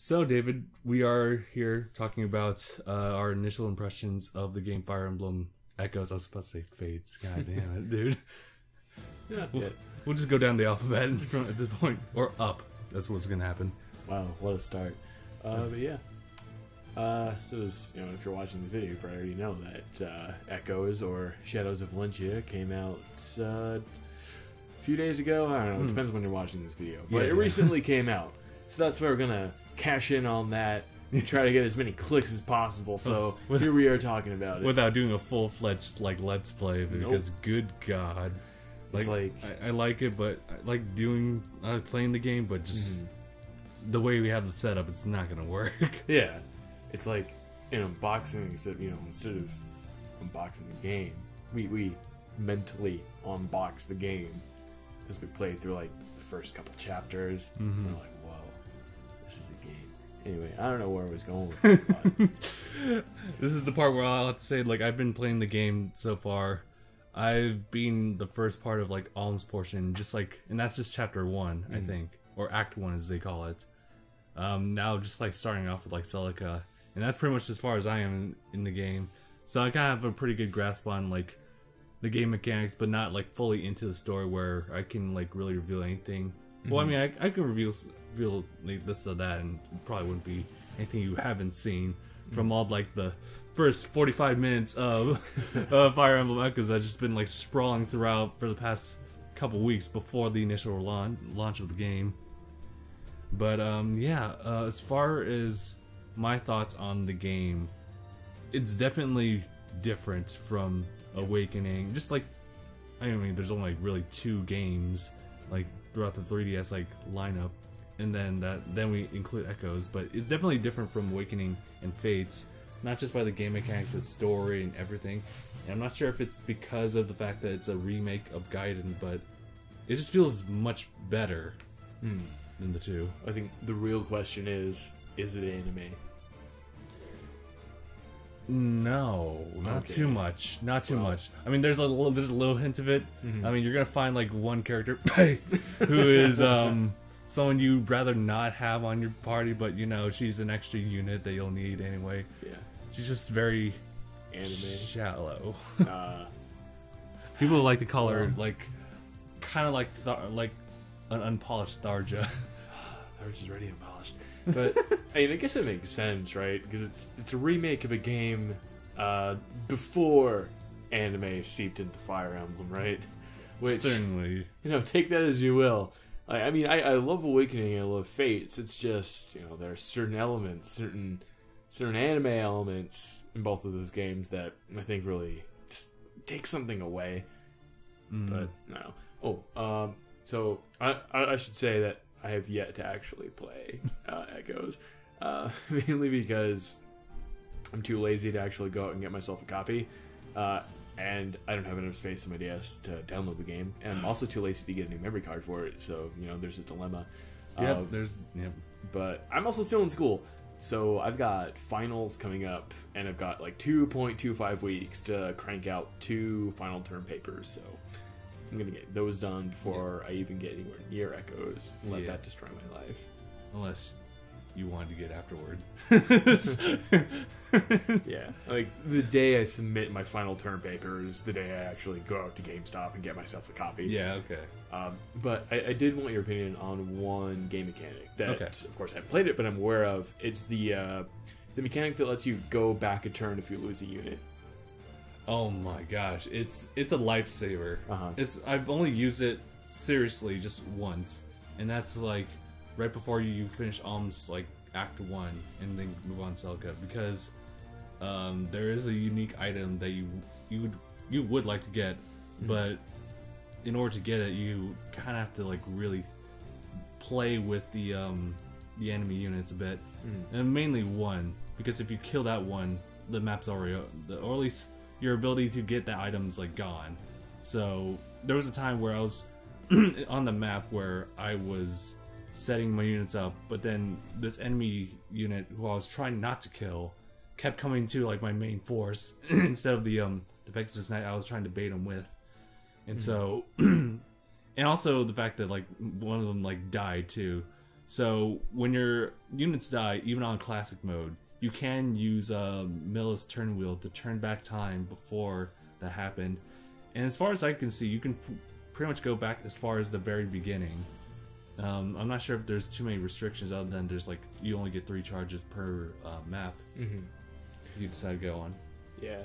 So, David, we are here talking about our initial impressions of the game Fire Emblem Echoes. I was supposed to say Fates. God damn it, dude. Yeah, We'll just go down the alphabet at this point. Or up. That's what's going to happen. Wow, what a start. But yeah. So as, if you're watching this video, you probably already know that Echoes, or Shadows of Valencia, came out a few days ago. I don't know, it depends when you're watching this video. But it recently came out. So that's why we're going to cash in on that and try to get as many clicks as possible. So here we are talking about it. Without doing a full-fledged, Let's Play, because good God. I like it, but I like playing the game, but just the way we have the setup, it's not going to work. Yeah. It's like in unboxing, except, instead of unboxing the game, we mentally unbox the game as we play through, the first couple chapters. We're like, whoa, this is a game. Anyway, I don't know where I was going with it. This is the part where I'll have to say, I've been playing the game so far. I've been the first part of, Alm's portion, and that's just chapter 1, I think. Or act 1, as they call it. Now, just, starting off with, Celica. And that's pretty much as far as I am in the game. So I kind of have a pretty good grasp on, the game mechanics, but not, fully into the story where I can, really reveal anything. Well, I mean, I can reveal this or that, and it probably wouldn't be anything you haven't seen from all, the first 45 minutes of Fire Emblem Echoes. I've just been, sprawling throughout for the past couple weeks before the initial launch of the game. But, as far as my thoughts on the game, it's definitely different from Awakening. Just there's only really 2 games throughout the 3DS lineup, and then we include Echoes, but it's definitely different from Awakening and Fates, not just by the game mechanics, but story and everything. And I'm not sure if it's because of the fact that it's a remake of Gaiden, but it just feels much better than the 2. I think the real question is it anime? No, not too much. Not too much. I mean, there's a little hint of it. I mean, you're gonna find one character who is someone you'd rather not have on your party, but she's an extra unit that you'll need anyway. Yeah, she's just very anime shallow. People like to call her kind of like an unpolished Tharja. Tharja's already unpolished. But I guess it makes sense, right? Because it's a remake of a game before anime seeped into Fire Emblem, right? Which, certainly, take that as you will. I mean, I love Awakening, I love Fates. It's just there are certain elements, certain anime elements in both of those games that I think really just take something away. But no. So I should say that I have yet to actually play Echoes, mainly because I'm too lazy to actually go out and get myself a copy, and I don't have enough space on my DS to download the game, and I'm also too lazy to get a new memory card for it, so, there's a dilemma. But I'm also still in school, so I've got finals coming up, and I've got 2.25 weeks to crank out 2 final term papers, so I'm gonna get those done before I even get anywhere near Echoes and let that destroy my life. Unless you wanted to get afterward. Yeah, the day I submit my final term paper is the day I actually go out to GameStop and get myself a copy. Yeah, okay. But I did want your opinion on one game mechanic that, of course, I haven't played it, but I'm aware of. It's the mechanic that lets you go back a turn if you lose a unit. Oh my gosh, it's a lifesaver. I've only used it seriously just once, and that's right before you finish Alm's Act 1 and then move on Celica, because there is a unique item that you would like to get, but in order to get it, you kind of have to really play with the enemy units a bit, and mainly one, because if you kill that one, the map's already, or at least your ability to get that item's gone. So there was a time where I was on the map where I was setting my units up, but then this enemy unit who I was trying not to kill kept coming to my main force instead of the Pegasus Knight I was trying to bait him with. And so and also the fact that one of them died too. So when your units die, even on classic mode, you can use Milla's turn wheel to turn back time before that happened. And as far as I can see, you can pretty much go back as far as the very beginning. I'm not sure if there's too many restrictions other than there's like you only get 3 charges per map. You decide to go on. Yeah,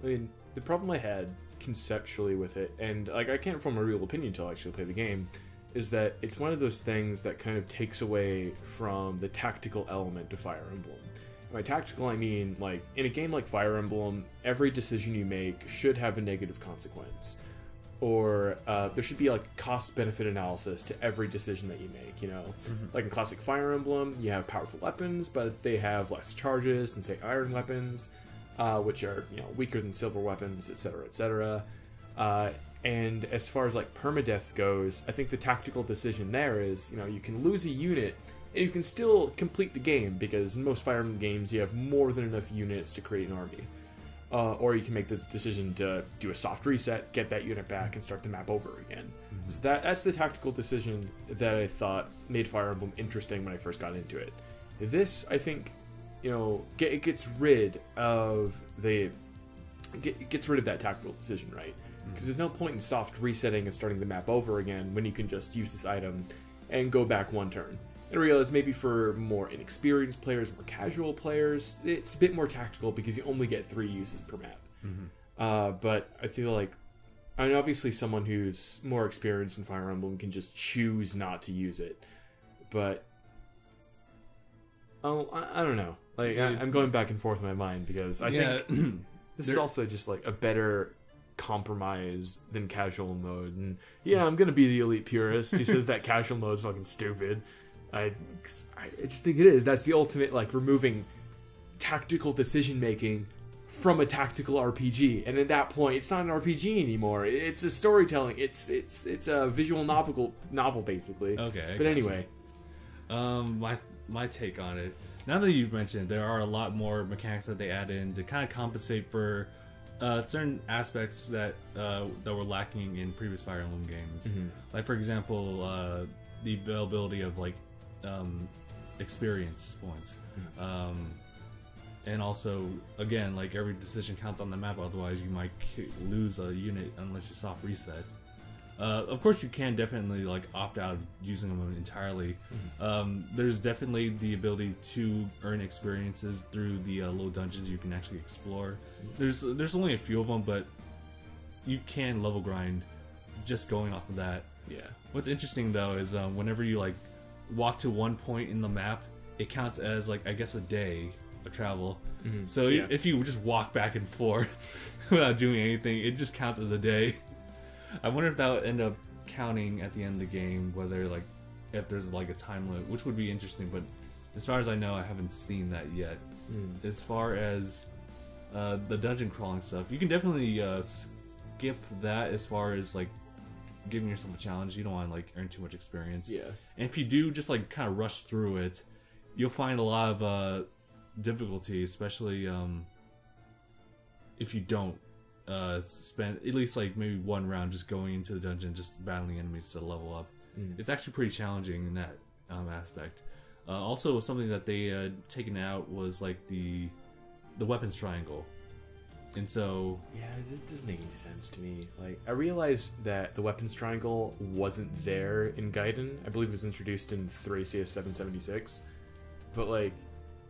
I mean the problem I had conceptually with it, and like I can't form a real opinion until I actually play the game, is that it's one of those things that kind of takes away from the tactical element of Fire Emblem. And by tactical, I mean like in a game like Fire Emblem, every decision you make should have a negative consequence. Or there should be like cost-benefit analysis to every decision that you make, you know? Like in classic Fire Emblem, you have powerful weapons, but they have less charges than, say, iron weapons, which are, you know, weaker than silver weapons, etc., etc. And as far as like permadeath goes, I think the tactical decision there is, you know, you can lose a unit, and you can still complete the game, because in most Fire Emblem games, you have more than enough units to create an army. Or you can make the decision to do a soft reset, get that unit back, and start the map over again. So that's the tactical decision that I thought made Fire Emblem interesting when I first got into it. This, I think, you know, it gets rid of that tactical decision, right? Because there's no point in soft resetting and starting the map over again when you can just use this item and go back 1 turn. And I realize maybe for more inexperienced players, more casual players, it's a bit more tactical because you only get 3 uses per map. But I feel like, I mean, obviously someone who's more experienced in Fire Emblem can just choose not to use it. But, I don't know. Like, I'm going back and forth in my mind because I think this is also just like a better compromise than casual mode. And yeah, I'm gonna be the elite purist who says that casual mode is fucking stupid. I just think it is. That's the ultimate, like, removing tactical decision making from a tactical RPG, and at that point, it's not an RPG anymore. It's a storytelling. It's a visual novel basically. Okay. But anyway, my take on it. Now that you've mentioned, there are a lot more mechanics that they add in to kind of compensate for certain aspects that were lacking in previous Fire Emblem games. Like, for example, the availability of like experience points, and also again, like, every decision counts on the map, otherwise you might lose a unit unless you soft reset. Of course you can definitely like opt out of using them entirely. There's definitely the ability to earn experiences through the low dungeons you can actually explore. There's only a few of them, but you can level grind just going off of that. yeah. What's interesting though is whenever you like walk to one point in the map, it counts as like, I guess, a day of travel. So if you just walk back and forth without doing anything, it just counts as a day. I wonder if that would end up counting at the end of the game, whether like if there's like a time limit, which would be interesting. But as far as I know, I haven't seen that yet. As far as the dungeon crawling stuff, you can definitely skip that as far as like giving yourself a challenge. You don't want to like earn too much experience. Yeah. And if you do just like kind of rush through it, you'll find a lot of difficulty, especially if you don't spend at least like maybe 1 round just going into the dungeon, just battling enemies to level up. It's actually pretty challenging in that aspect. Also, something that they taken out was like the weapons triangle. And so, yeah, this doesn't make any sense to me. Like, I realized that the weapons triangle wasn't there in Gaiden. I believe it was introduced in Thracia 776. But like,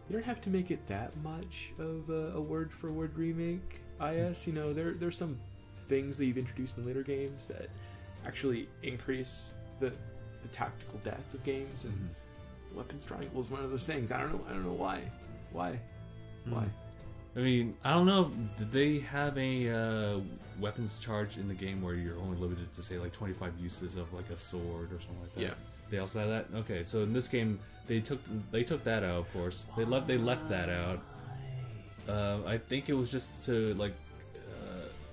you don't have to make it that much of a word-for-word remake. You know, there's some things that you've introduced in later games that actually increase the tactical depth of games, and the weapons triangle is one of those things. I don't know why. Why? I mean, I don't know. Did they have a weapons charge in the game where you're only limited to say like 25 uses of like a sword or something like that? Yeah. They also have that. Okay, so in this game they took that out. Of course, they left that out. I think it was just to like,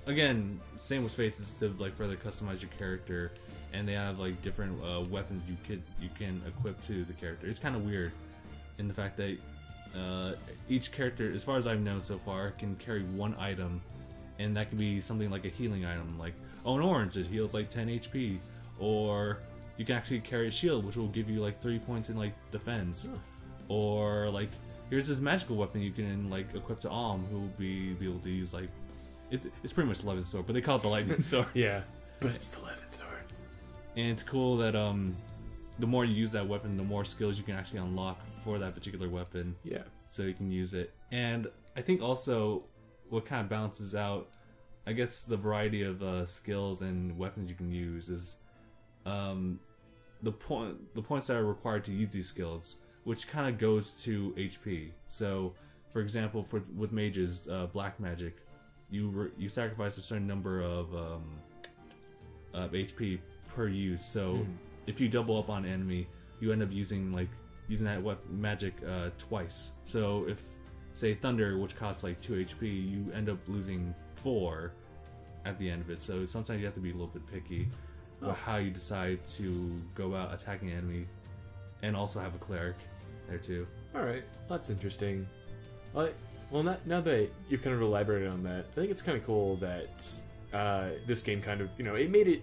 again, same with Fates, is to like further customize your character, and they have like different weapons you can equip to the character. It's kind of weird in the fact that each character, as far as I've known so far, can carry 1 item, and that can be something like a healing item, like, oh, an orange, it heals like 10 HP, or you can actually carry a shield, which will give you like 3 points in like defense. Oh. Or like here's this magical weapon you can like equip to Alm, who will be able to use like it's pretty much the lightning sword, but they call it the lightning sword. Yeah, but it's the lightning sword. And it's cool that the more you use that weapon, the more skills you can actually unlock for that particular weapon. Yeah. So you can use it. And I think also what kind of balances out, I guess, the variety of skills and weapons you can use is the points that are required to use these skills, which kind of goes to HP. So, for example, with mages, black magic, you sacrifice a certain number of HP per use. So if you double up on an enemy, you end up using that magic twice. So if, say, thunder, which costs like 2 HP, you end up losing 4 at the end of it. So sometimes you have to be a little bit picky about how you decide to go about attacking an enemy, and also have a cleric there too. Alright, that's interesting. Well, now that you've kind of elaborated on that, I think it's kind of cool that this game kind of, it made it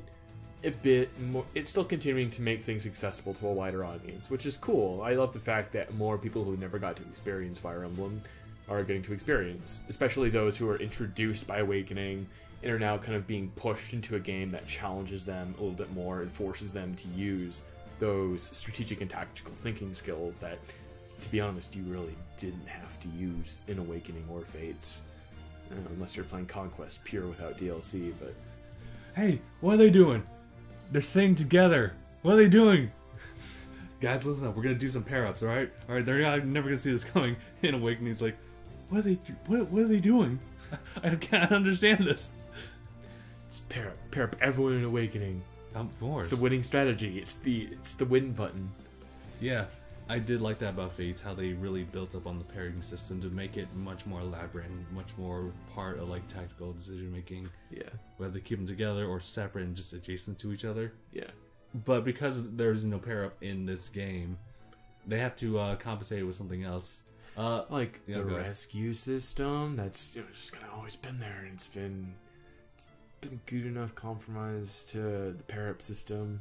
a bit more. It's still continuing to make things accessible to a wider audience, which is cool. I love the fact that more people who never got to experience Fire Emblem are getting to experience, especially those who are introduced by Awakening and are now kind of being pushed into a game that challenges them a little bit more and forces them to use those strategic and tactical thinking skills that, to be honest, you really didn't have to use in Awakening or Fates, unless you're playing Conquest pure without DLC. But hey, what are they doing? They're singing together. What are they doing? Guys, listen up. We're gonna do some pair-ups, all right? All right, they're never gonna see this coming. In Awakening's like, what are they doing? I can't understand this. Just pair up everyone in Awakening. Of course. It's the winning strategy. It's the win button. Yeah, I did like that about Fates, how they really built up on the pairing system to make it much more elaborate and much more part of like tactical decision making. Yeah. Whether they keep them together or separate and just adjacent to each other. Yeah. But because there's no pair up in this game, they have to compensate it with something else. Like the rescue system. That's just kind of always been there, and it's been a good enough compromise to the pair up system.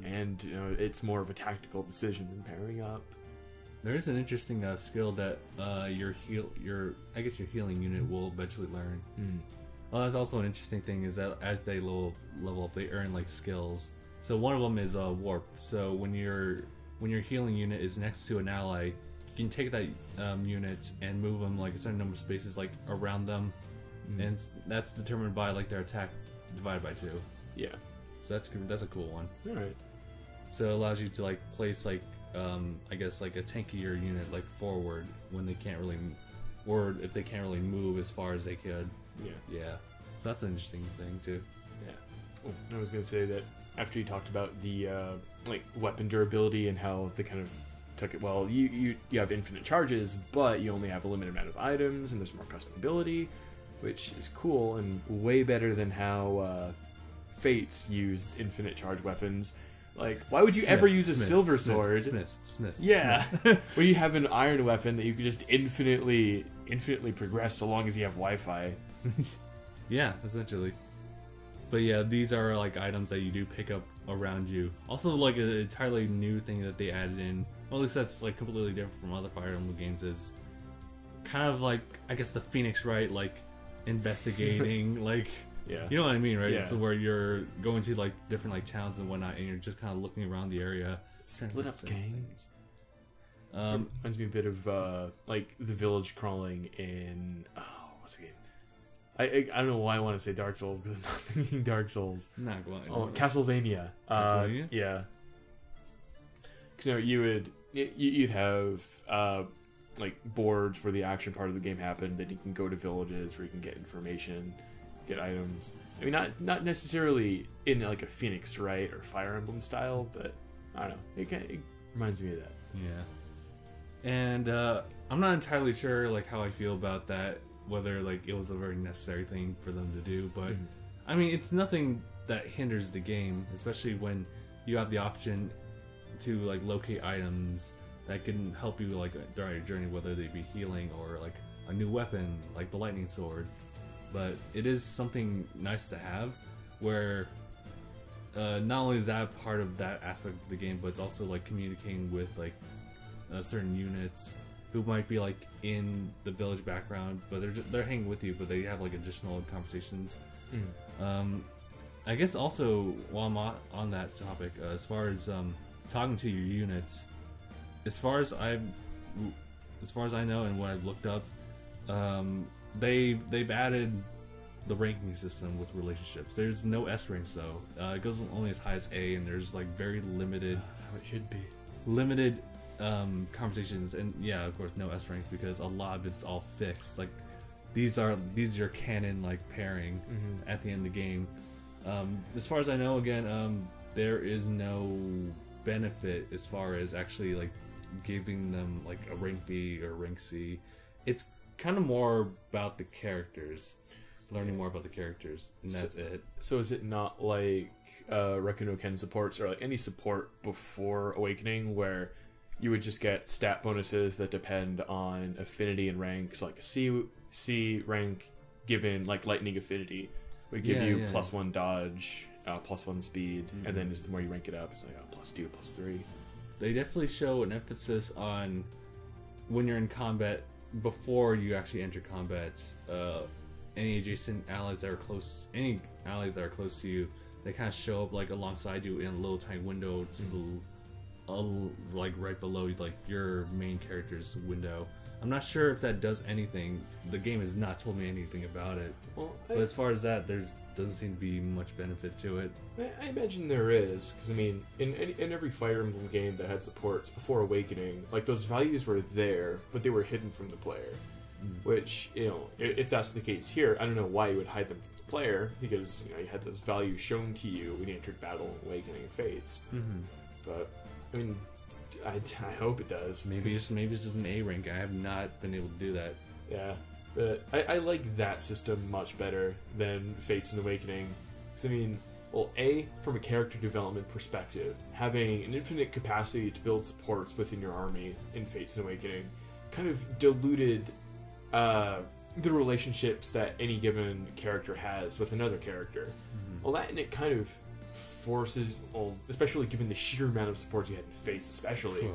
And it's more of a tactical decision than pairing up. There is an interesting skill that your healing unit will eventually learn. Well, that's also an interesting thing, is that as they level up, they earn like skills. So one of them is warp. So when your healing unit is next to an ally, you can take that unit and move them like a certain number of spaces like around them, and that's determined by like their attack divided by 2. Yeah. So that's a cool one. All right. So it allows you to like place like I guess like a tankier unit like forward when they can't really, or if they can't really move as far as they could. Yeah. Yeah. So that's an interesting thing too. Yeah. Oh, I was gonna say that after you talked about the like weapon durability and how they kind of took it. Well, you have infinite charges, but you only have a limited amount of items, and there's more customability, which is cool and way better than how Fates used infinite charge weapons. Like, why would you ever use a silver sword? Smith. Yeah, where you have an iron weapon that you can just infinitely progress so long as you have Wi-Fi. Yeah, essentially. But yeah, these are like items that you do pick up around you. Also, like an entirely new thing that they added in. Well, at least that's like completely different from other Fire Emblem games. Is kind of like, I guess, the Phoenix, right? Like investigating, like. Yeah. You know what I mean, right? Yeah. So where you're going to like different like towns and whatnot, and you're just kind of looking around the area. Split up gangs. Reminds me a bit of like the village crawling in what's the game? I don't know why I want to say Dark Souls, because I'm not thinking Dark Souls. Not going. Oh, Castlevania. Castlevania? Yeah. Because you'd have like boards where the action part of the game happened, and you can go to villages where you can get information, get items. I mean, not necessarily in like a Phoenix, right, or Fire Emblem style, but I don't know. It reminds me of that. Yeah. And I'm not entirely sure like how I feel about that, whether like it was a very necessary thing for them to do, but I mean, it's nothing that hinders the game, especially when you have the option to like locate items that can help you like during your journey, whether they be healing or like a new weapon like the lightning sword. But it is something nice to have, where not only is that part of that aspect of the game, but it's also like communicating with like certain units who might be like in the village background, but they're hanging with you, but they have like additional conversations. I guess also while I'm on that topic, as far as talking to your units, as far as I know and what I've looked up, they've added the ranking system with relationships. There's no S ranks though. It goes only as high as A, and there's like very limited. How it should be. Limited conversations, and yeah, of course, no S ranks because a lot of it's all fixed. Like these are your canon like pairing at the end of the game. As far as I know, again, there is no benefit as far as actually like giving them like a rank B or rank C. It's kind of more about the characters, learning more about the characters, and that's it. So is it not like Reku no Ken supports or like any support before Awakening where you would just get stat bonuses that depend on affinity and ranks, like a C rank given like lightning affinity would give you +1 dodge, +1 speed, and then as the more you rank it up, it's like +2, +3. They definitely show an emphasis on when you're in combat before you actually enter combat. Any adjacent allies that are close, any allies that are close to you, they kind of show up like alongside you in a little tiny window to the, like right below like your main character's window. I'm not sure if that does anything. The game has not told me anything about it. Well, but as far as that, there doesn't seem to be much benefit to it. I imagine there is, because I mean, in every Fire Emblem game that had supports before Awakening, like those values were there, but they were hidden from the player. Which, you know, if that's the case here, I don't know why you would hide them from the player, because you know you had those values shown to you when you entered battle, Awakening, and Fates. But I mean, I hope it does. Maybe it's just an A rank. I have not been able to do that. Yeah, but I like that system much better than Fates and Awakening. Because I mean, well, A, from a character development perspective, having an infinite capacity to build supports within your army in Fates and Awakening kind of diluted the relationships that any given character has with another character. Well, that and it kind of forces, well, especially given the sheer amount of supports you had in Fates, especially,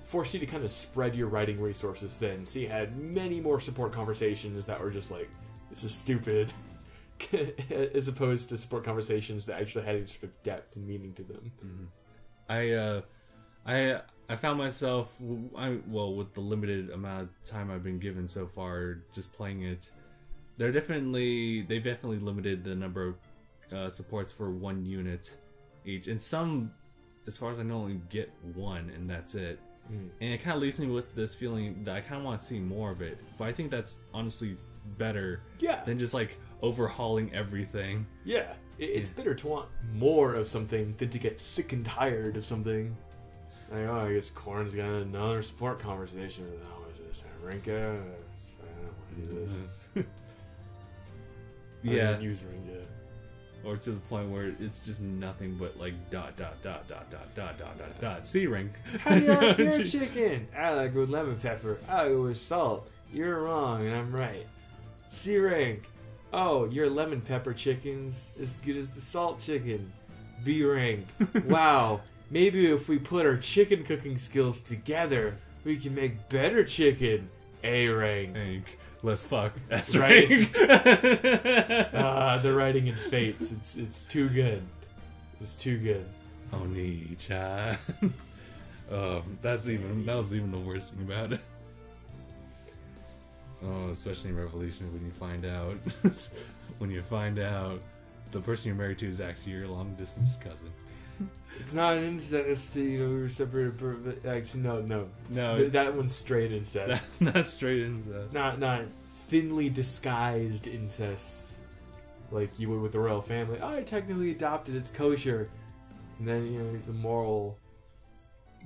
forced you to kind of spread your writing resources then. So you had many more support conversations that were just like, this is stupid, as opposed to support conversations that actually had any sort of depth and meaning to them. I found myself, with the limited amount of time I've been given so far, just playing it, they've definitely limited the number of supports for one unit each, and some, as far as I know, only get one, and that's it. And it kind of leaves me with this feeling that I kind of want to see more of it, but I think that's honestly better than just like overhauling everything. It's better to want more of something than to get sick and tired of something. Like, oh, I guess Corn's got another support conversation. Oh, is this Rinka? I don't want to do this. Use Rinka. Or to the point where it's just nothing but like ... C rank. How do you like your chicken? I like it with lemon pepper. I like it with salt. You're wrong and I'm right. C rank. Oh, your lemon pepper chicken's as good as the salt chicken. B rank. Wow. Maybe if we put our chicken cooking skills together, we can make better chicken. A rank. Let's fuck. S rank. The writing in Fates, it's too good. It's too good. Oni-chan. That was even the worst thing about it. Oh, especially in Revolution when you find out the person you're married to is actually your long distance cousin. It's not an incest, we were separated. Actually, no. That one's straight incest. That's not straight incest. Not thinly disguised incest, like you would with the royal family. Oh, I technically adopted. It's kosher, and then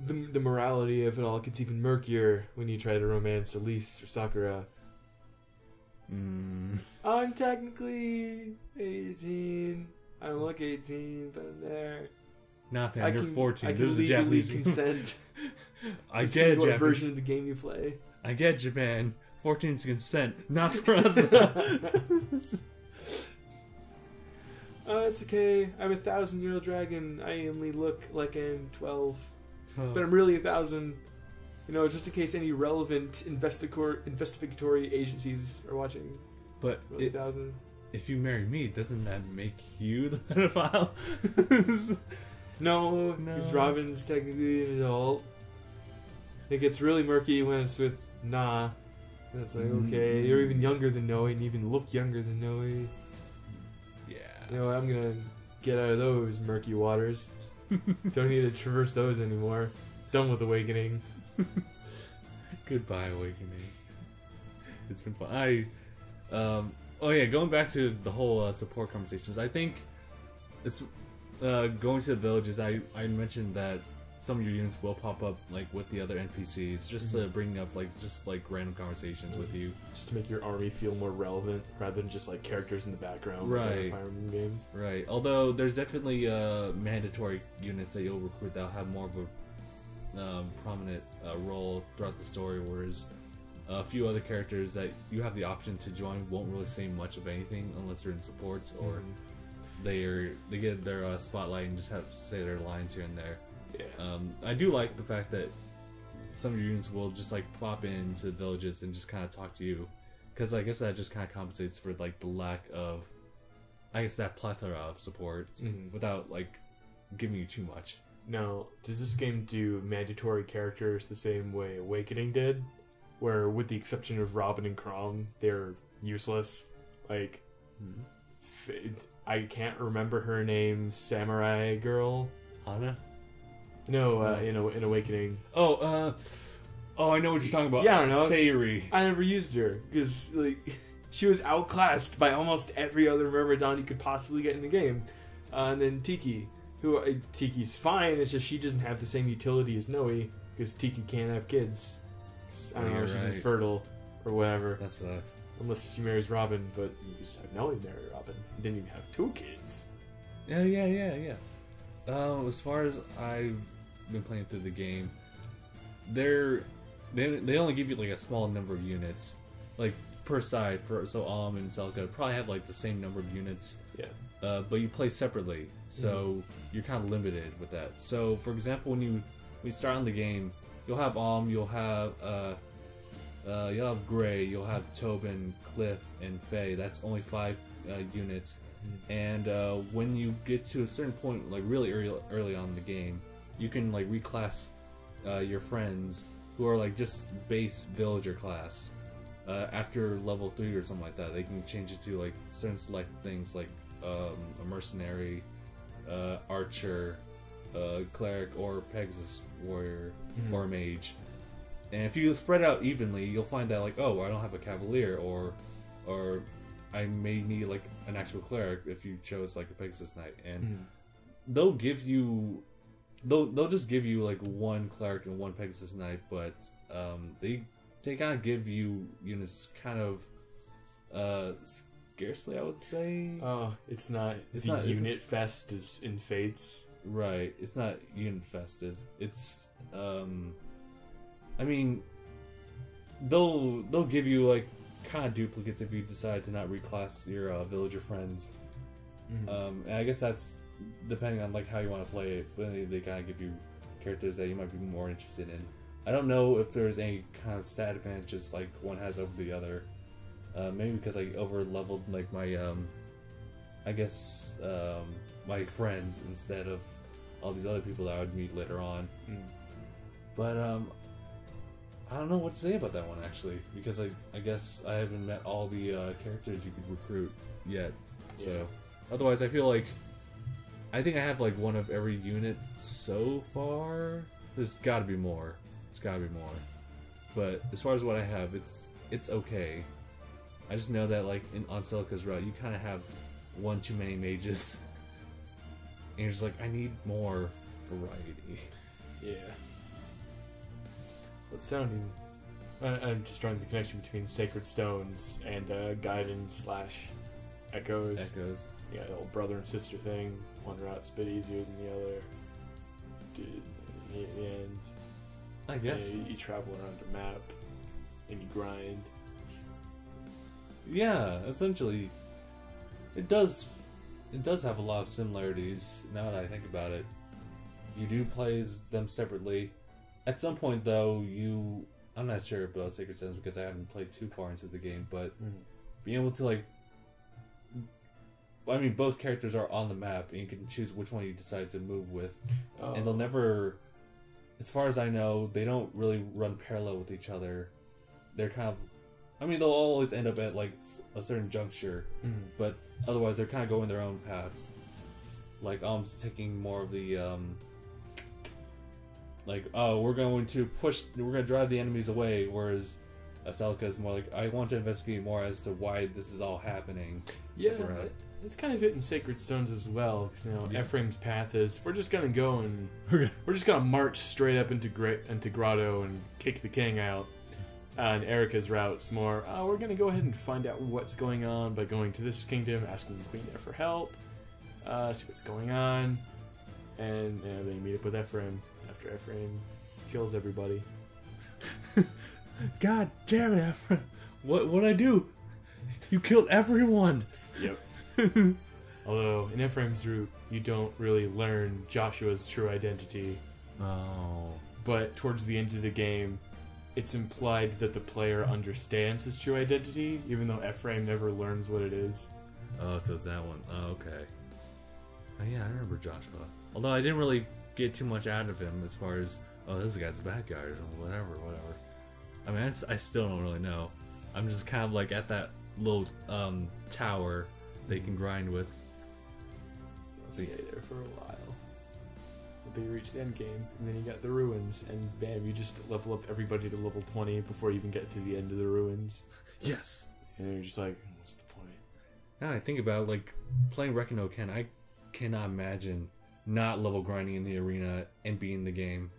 the morality of it all gets even murkier when you try to romance Elise or Sakura. I'm technically 18. I don't look 18, but I'm there. Nothing. You're 14. This is a Japanese consent. I get what version of the game you play. I get Japan. 14 is consent, not for us. Oh, it's okay. I'm a 1,000-year-old dragon. I only look like I'm 12. But I'm really 1,000. You know, just in case any relevant investigatory agencies are watching. But Really 1,000. If you marry me, doesn't that make you the pedophile? No, because Robin's technically an adult. It gets really murky when it's with Nah. And it's like, okay, you're even younger than Noe and even look younger than Noe. Yeah. You know, I'm gonna get out of those murky waters. Don't need to traverse those anymore. Done with Awakening. Goodbye, Awakening. It's been fun. Oh yeah, going back to the whole support conversations, I think it's going to the villages. I mentioned that some of your units will pop up like with the other NPCs, just to bring up like random conversations with you, just to make your army feel more relevant rather than just like characters in the background. Right. Like Fire Emblem games. Right. Although there's definitely mandatory units that you'll recruit that'll have more of a prominent role throughout the story, whereas a few other characters that you have the option to join won't really say much of anything unless they're in supports or they get their spotlight and just have to say their lines here and there. Yeah. I do like the fact that some of your units will just like pop into villages and just kind of talk to you, because I guess that just kind of compensates for like the lack of, I guess, that plethora of support without like giving you too much. Now, does this game do mandatory characters the same way Awakening did? Where, with the exception of Robin and Chrom, they're useless. Like, I can't remember her name, Samurai Girl? Hana? No, in Awakening. Oh, I know what you're talking about. Yeah, I don't know. Sayuri. I never used her, because, like, she was outclassed by almost every other Myrmidon you could possibly get in the game. And then Tiki, who, Tiki's fine, it's just she doesn't have the same utility as Noe, because Tiki can't have kids. I don't know, she's infertile or whatever. That sucks. Unless she marries Robin, but you just have Noe marry Robin. And then you have 2 kids. Yeah. As far as I've been playing through the game, they only give you like a small number of units, like per side. So and Zelka probably have like the same number of units. Yeah. But you play separately, so you're kind of limited with that. So, for example, when you start on the game, you'll have you'll have Gray, you'll have Tobin, Cliff, and Faye. That's only 5 units. And when you get to a certain point, like really early on in the game, you can like reclass your friends who are like just base villager class. After level 3 or something like that, they can change it to like certain select things like a mercenary, archer, cleric, or Pegasus warrior, or a mage. And if you spread out evenly, you'll find that like, oh, I don't have a cavalier, or I may need like an actual cleric if you chose like a Pegasus knight, and they'll give you, they'll just give you like 1 cleric and 1 Pegasus knight, but they kind of give you units kind of scarcely, I would say. It's not the unit fest is in Fates. Right, it's not unit festive. It's I mean, they'll give you like kind of duplicates if you decide to not reclass your villager friends. And I guess that's depending on like how you want to play it, but they kind of give you characters that you might be more interested in. I don't know if there's any kind of stat advantages like one has over the other. Maybe because I over leveled like my I guess my friends instead of all these other people that I would meet later on. But I don't know what to say about that one actually, because I guess I haven't met all the characters you could recruit yet. So otherwise, I feel like I think I have like 1 of every unit so far. There's got to be more. There's got to be more. But as far as what I have, it's okay. I just know that like on Celica's route, you kind of have 1 too many mages, and you're just like, I need more variety. Yeah. What's sounding? I'm just drawing the connection between Sacred Stones and Gaiden/Echoes. Echoes. Yeah, the old brother and sister thing. One route's a bit easier than the other. And I guess you travel around a map and you grind. Yeah, essentially, it does it does have a lot of similarities. Now that I think about it, you do play them separately. At some point, though, I'm not sure about Sacred Stones because I haven't played too far into the game, but being able to like, I mean, both characters are on the map, and you can choose which one you decide to move with, and they'll never, as far as I know, they don't really run parallel with each other. They're kind of, I mean, they'll always end up at like a certain juncture, but otherwise they're kind of going their own paths. Like Alm's taking more of the like, oh, we're going to drive the enemies away, whereas Celica is more like, I want to investigate more as to why this is all happening. Yeah, it's kind of it in Sacred Stones as well, because Ephraim's path is, we're just gonna go and we're just gonna march straight up into Grotto and kick the king out. And Erica's route's more, we're gonna go ahead and find out what's going on by going to this kingdom, asking the queen there for help, see what's going on, and they meet up with Ephraim after Ephraim kills everybody. God damn it, Ephraim! What'd I do? You killed everyone! Yep. Although, in Ephraim's route, you don't really learn Joshua's true identity. Oh. But towards the end of the game, it's implied that the player understands his true identity, even though Ephraim never learns what it is. Oh, so it's that one. Oh, okay. Oh, yeah, I remember Joshua. Although I didn't really get too much out of him as far as, oh, this guy's a bad guy, or whatever. I mean, I still don't really know. I'm just kind of like at that little tower they can grind with. I'll stay there for a while. Until you reach the end game, and then you got the ruins, and bam, you just level up everybody to level 20 before you even get to the end of the ruins. Yes! And you're just like, what's the point? Now I think about, like, playing Rekino Ken, I cannot imagine not level grinding in the arena and beating the game.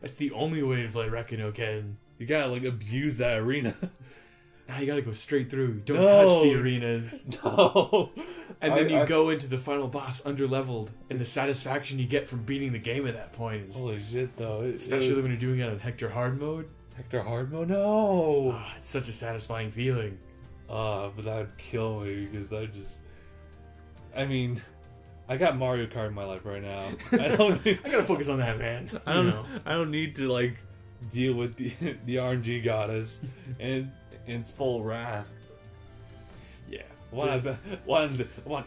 That's the only way to play Rekino Ken. You gotta, like, abuse that arena. Now you gotta go straight through. Don't touch the arenas. No. And then you go into the final boss underleveled, and the satisfaction you get from beating the game at that point is... Holy shit, though. Especially when you're doing it on Hector Hard mode. Hector Hard mode? No! It's such a satisfying feeling. But that would kill me, because I mean, I got Mario Kart in my life right now. I gotta focus on that, man. I don't need to, like, deal with the RNG goddess and its full wrath. Yeah. Want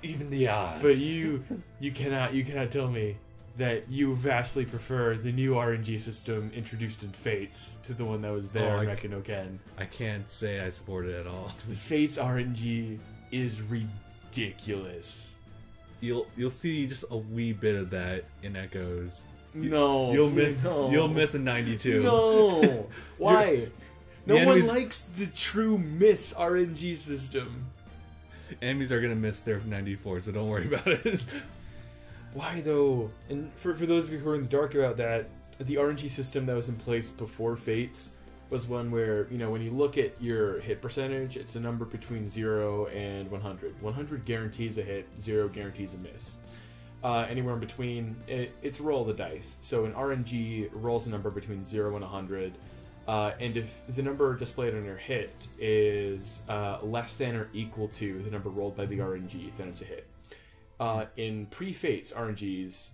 even the odds. But you cannot tell me that you vastly prefer the new RNG system introduced in Fates to the one that was there in Rekino Ken. I can't say I support it at all. The Fates RNG is ridiculous. You'll see just a wee bit of that in Echoes. No, you'll miss a 92. No, why? No one likes the true miss RNG system. Enemies are gonna miss their 94, so don't worry about it. Why though? And for those of you who are in the dark about that, the RNG system that was in place before Fates was one where, when you look at your hit percentage, it's a number between 0 and 100. 100 guarantees a hit, 0 guarantees a miss. Anywhere in between, it's roll the dice. So an RNG rolls a number between 0 and 100. And if the number displayed on your hit is less than or equal to the number rolled by the RNG, then it's a hit. In pre-Fates RNGs,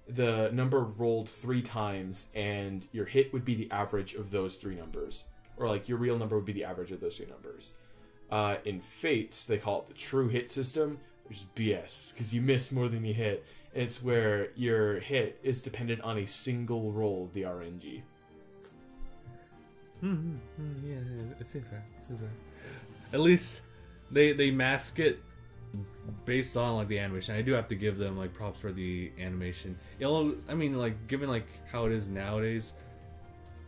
the number rolled 3 times, and your hit would be the average of those 3 numbers. Or, like, your real number would be the average of those 3 numbers. In Fates, they call it the true hit system, which is BS, because you miss more than you hit. And it's where your hit is dependent on a single roll of the RNG. Yeah, it seems that. At least they mask it based on like the animation. I do have to give them like props for the animation. I mean, like given like how it is nowadays,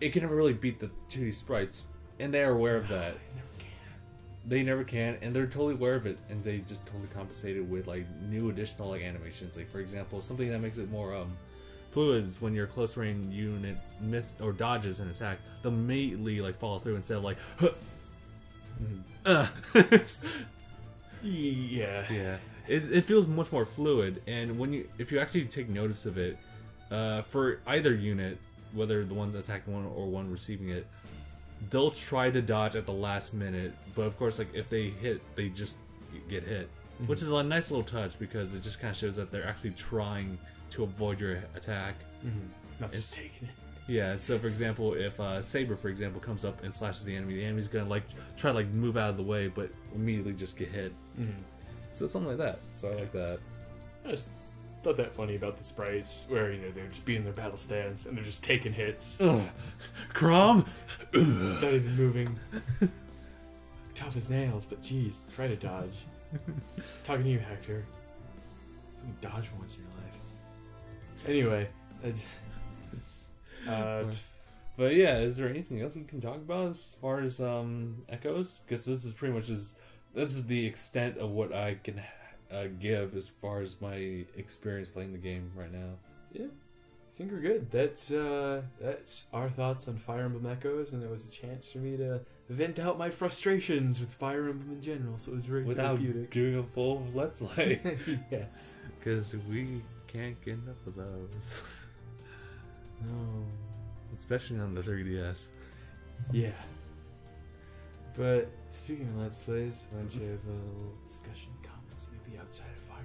it can never really beat the 2D sprites, and they are aware of that. They never can, and they're totally aware of it, and they just totally compensate it with like new additional like animations. Like for example, something that makes it more fluids when your close range unit miss or dodges an attack, they'll immediately like follow through instead of like yeah. It feels much more fluid, and if you actually take notice of it, for either unit, whether the one's attacking one or one receiving it, they'll try to dodge at the last minute, but of course, like if they hit, they just get hit. which is a nice little touch because it just kind of shows that they're actually trying to avoid your attack. Not just taking it. Yeah, so for example, if Saber, for example, comes up and slashes the enemy's gonna like try to like move out of the way, but immediately just get hit. So something like that. So I like that. I just thought that funny about the sprites, where they're just being in their battle stance and they're just taking hits. Crom, not even moving. Tough as nails, but geez, try to dodge. Talking to you, Hector. You dodge once in your life. Anyway, but yeah, is there anything else we can talk about as far as echoes? Because this is pretty much this is the extent of what I can give as far as my experience playing the game right now. Yeah, I think we're good. That's our thoughts on Fire Emblem Echoes, and it was a chance for me to vent out my frustrations with Fire Emblem in general. So it was very therapeutic. Doing a full Let's Play. Yes, because we can't get enough of those. No, especially on the 3DS. Yeah. But speaking of Let's Plays, why don't you have a little discussion, comments, maybe outside of Fire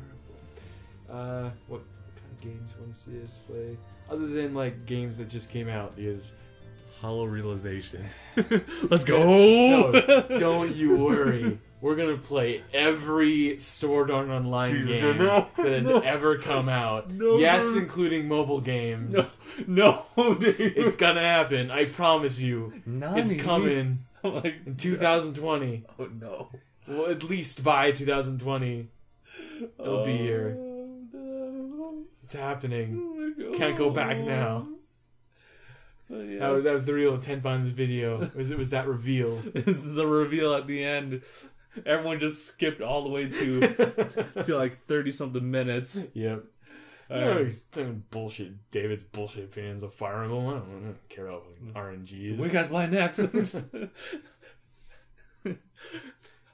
Emblem? What kind of games you want to see us play? Other than like games that just came out, because Hollow Realization. Let's go! No, don't you worry. We're gonna play every Sword Art Online game that has ever come out. Yes, including mobile games. No, dude. It's gonna happen. I promise you. It's coming in 2020. Oh no. Well, at least by 2020, it'll be here. No. It's happening. Oh Can't go back now. Yeah. That was the real intent behind this video. It was that reveal. This is the reveal at the end. Everyone just skipped all the way to like 30-something minutes. Yep. He's talking bullshit. David's bullshit opinions of Fire Emblem. I don't care about RNGs. What you guys play next?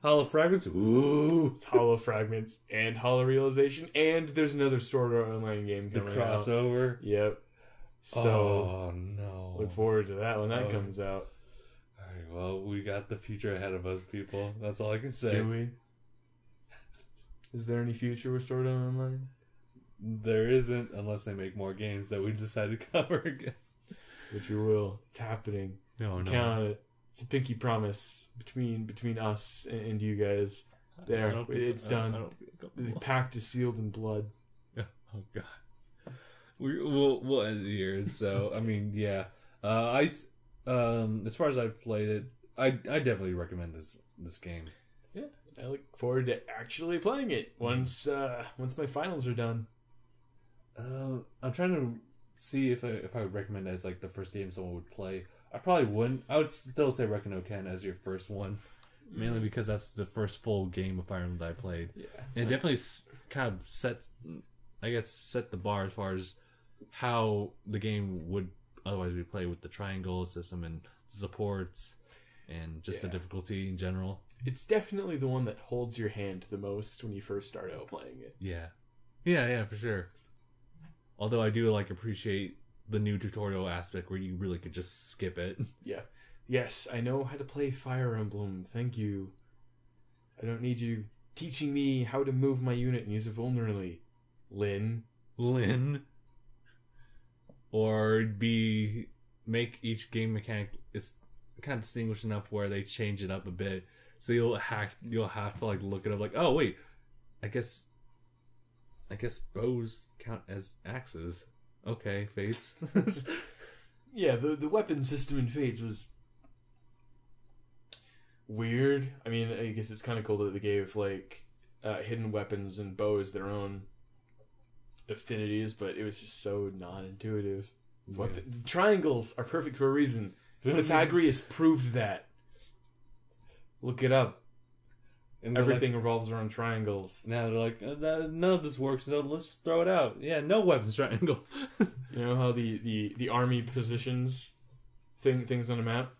Hollow Fragments? Ooh. It's Hollow Fragments and Hollow Realization. And there's another Sword Art Online game coming out. The crossover? Yep. So, oh no. Look forward to that when that comes out. Alright, well, we got the future ahead of us, people. That's all I can say. Do we? Is there any future with Sword Art Online? There isn't, unless they make more games that we decide to cover again. Which we will. It's happening. No. Count on it. It's a pinky promise between us and you guys. There, it's done. The pact is sealed in blood. Oh god. We'll end it here. So I mean, yeah. As far as I've played it, I definitely recommend this game. Yeah, I look forward to actually playing it once my finals are done. I'm trying to see if I would recommend it as like the first game someone would play. I probably wouldn't. I would still say Reckon no Ken as your first one, mainly because that's the first full game of Fire Emblem that I played. Yeah, and it definitely kind of set the bar as far as how the game would otherwise be played with the triangle system and supports and just the difficulty in general. It's definitely the one that holds your hand the most when you first start out playing it. Yeah, for sure. Although I do appreciate the new tutorial aspect where you really could just skip it. Yeah. Yes, I know how to play Fire Emblem. Thank you. I don't need you teaching me how to move my unit and use it vulnerably. Lynn. Or make each game mechanic is kind of distinguished enough where they change it up a bit. So you'll have to look it up oh wait, I guess bows count as axes. Okay, Fates. Yeah, the weapon system in Fates was weird. I mean, I guess it's kind of cool that they gave hidden weapons and bows their own affinities, but it was just so non-intuitive. Yeah. Triangles are perfect for a reason. Pythagoras proved that. Look it up. And everything revolves around triangles. Now they're like, none of this works, so let's just throw it out. Yeah, no weapons triangle. You know how the army positions things on a map?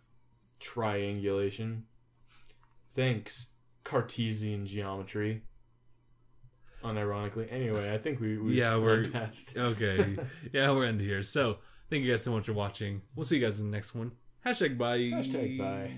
Triangulation. Thanks, Cartesian geometry. Unironically. Anyway, I think we're past. Okay. Yeah, we're ending here. So, thank you guys so much for watching. We'll see you guys in the next one. #bye. #bye.